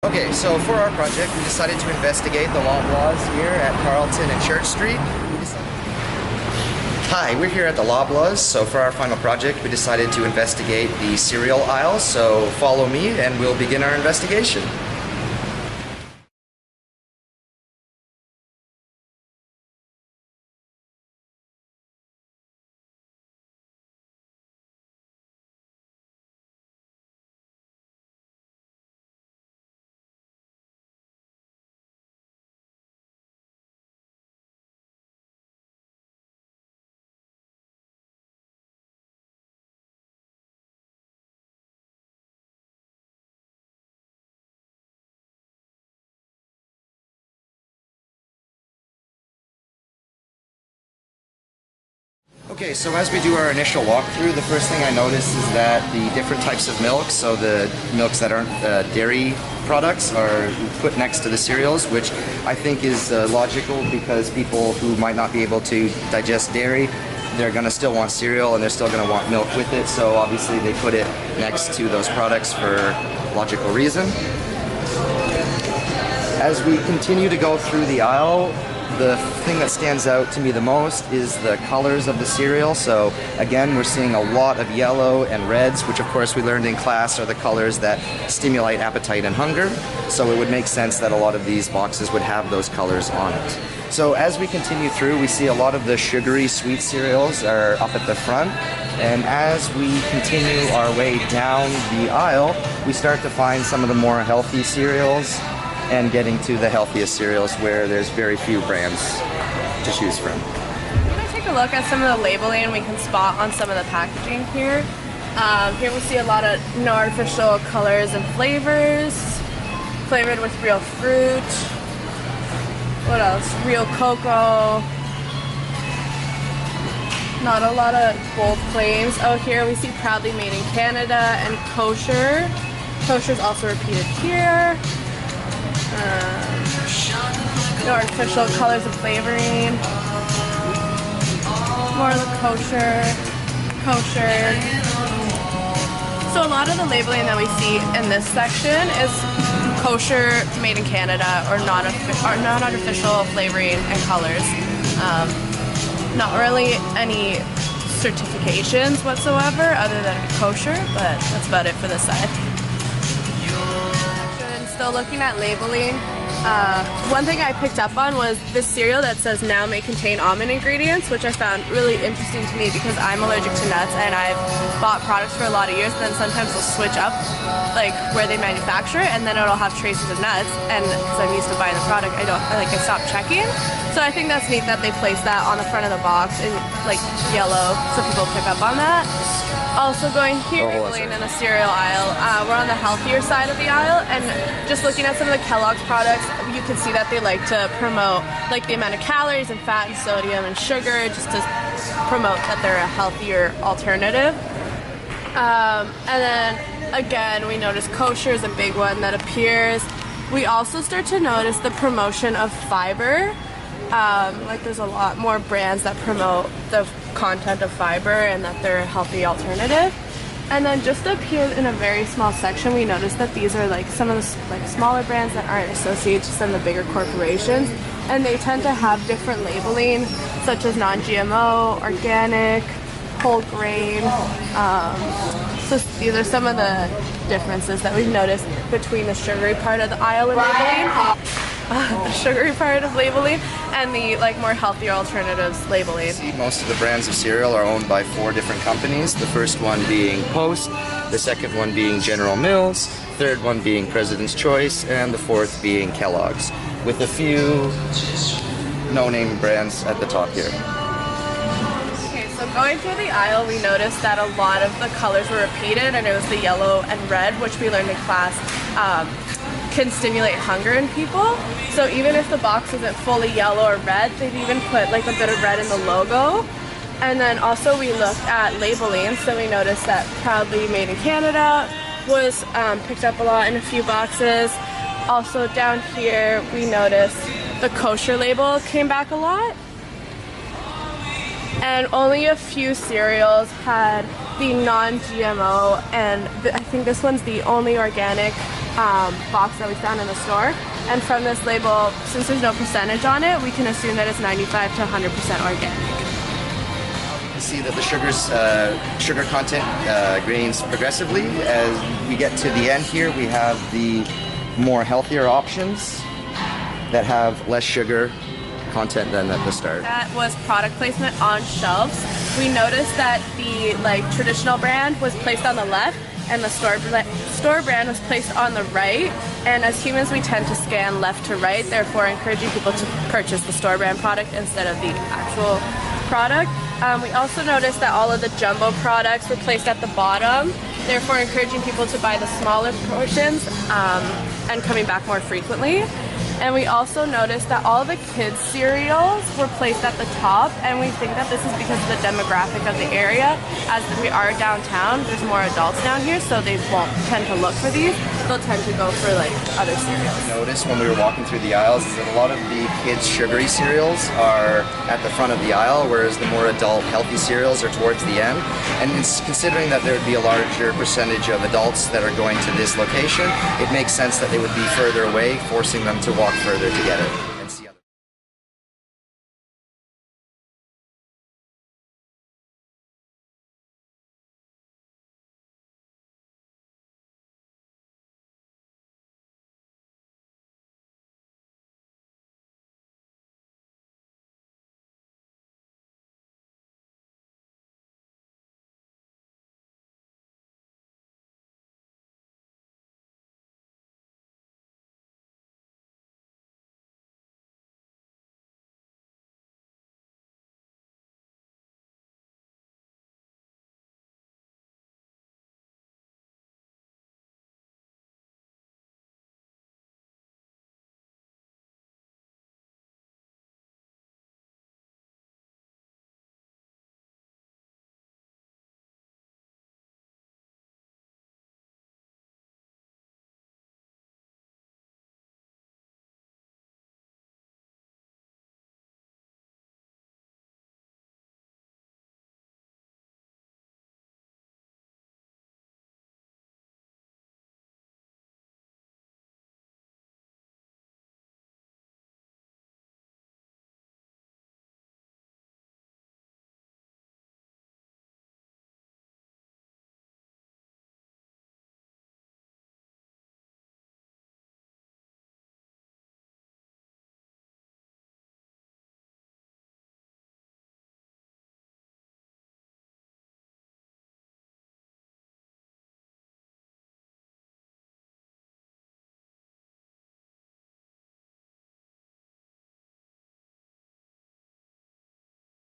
Okay, so for our project, we decided to investigate the Loblaws here at Carlton and Church Street. Hi, we're here at the Loblaws, so for our final project, we decided to investigate the cereal aisle, so follow me and we'll begin our investigation. Okay, so as we do our initial walkthrough, the first thing I noticed is that the different types of milk, so the milks that aren't dairy products, are put next to the cereals, which I think is logical because people who might not be able to digest dairy, they're going to still want cereal and they're still going to want milk with it, so obviously they put it next to those products for logical reason. As we continue to go through the aisle, the thing that stands out to me the most is the colors of the cereal. So again, we're seeing a lot of yellow and reds, which of course we learned in class are the colors that stimulate appetite and hunger. So it would make sense that a lot of these boxes would have those colors on it. So as we continue through, we see a lot of the sugary sweet cereals are up at the front. And as we continue our way down the aisle, we start to find some of the more healthy cereals and getting to the healthiest cereals where there's very few brands to choose from. We're going to take a look at some of the labeling we can spot on some of the packaging here. Here we'll see a lot of no artificial colors and flavors, flavored with real fruit. What else? Real cocoa. Not a lot of bold claims. Oh, here we see proudly made in Canada and kosher. Kosher is also repeated here. No artificial colors and flavoring. More of the kosher. So a lot of the labeling that we see in this section is kosher, made in Canada, or non-artificial flavoring and colors. Not really any certifications whatsoever other than kosher, but that's about it for this side. Still looking at labeling, one thing I picked up on was this cereal that says now may contain almond ingredients, which I found really interesting to me because I'm allergic to nuts and I've bought products for a lot of years, and then sometimes they'll switch up like where they manufacture it, and then it'll have traces of nuts, and because I'm used to buying the product, I stopped checking. So I think that's neat that they place that on the front of the box in like yellow so people pick up on that. Also going here, in the cereal aisle, we're on the healthier side of the aisle, and just looking at some of the Kellogg's products, you can see that they like to promote like the amount of calories and fat and sodium and sugar, just to promote that they're a healthier alternative. And then again, we notice kosher is a big one that appears. We also start to notice the promotion of fiber. Like there's a lot more brands that promote the content of fiber and that they're a healthy alternative. And then just up here in a very small section, we noticed that these are like some of the like smaller brands that aren't associated to some of the bigger corporations, and they tend to have different labeling such as non-GMO, organic, whole grain. So these are some of the differences that we've noticed between the sugary part of the aisle and labeling. The sugary part of labeling and the like more healthier alternatives labeling. Most of the brands of cereal are owned by 4 different companies. The first one being Post, the second one being General Mills, third one being President's Choice, and the fourth being Kellogg's, with a few no-name brands at the top here. Okay, so going through the aisle, we noticed that a lot of the colors were repeated, and it was the yellow and red, which we learned in class can stimulate hunger in people. So even if the box isn't fully yellow or red, they've even put like a bit of red in the logo. And then also we looked at labeling, so we noticed that proudly made in Canada was picked up a lot in a few boxes. Also down here we noticed the kosher label came back a lot. and only a few cereals had the non-GMO, and I think this one's the only organic box that we found in the store. And from this label, since there's no percentage on it, we can assume that it's 95 to 100% organic. You can see that the sugar content gains progressively. As we get to the end here, we have the more healthier options that have less sugar content than at the start. That was product placement on shelves. We noticed that the traditional brand was placed on the left and the store brand was placed on the right, and as humans we tend to scan left to right, therefore encouraging people to purchase the store brand product instead of the actual product. We also noticed that all of the jumbo products were placed at the bottom, therefore encouraging people to buy the smaller portions and coming back more frequently. And we also noticed that all the kids' cereals were placed at the top, and we think that this is because of the demographic of the area. As we are downtown, there's more adults down here, so they won't tend to look for these. They'll tend to go for other cereals. Noticed when we were walking through the aisles is that a lot of the kids' sugary cereals are at the front of the aisle, whereas the more adult healthy cereals are towards the end. And it's considering that there would be a larger percentage of adults that are going to this location, it makes sense that they would be further away, forcing them to walk further to get it.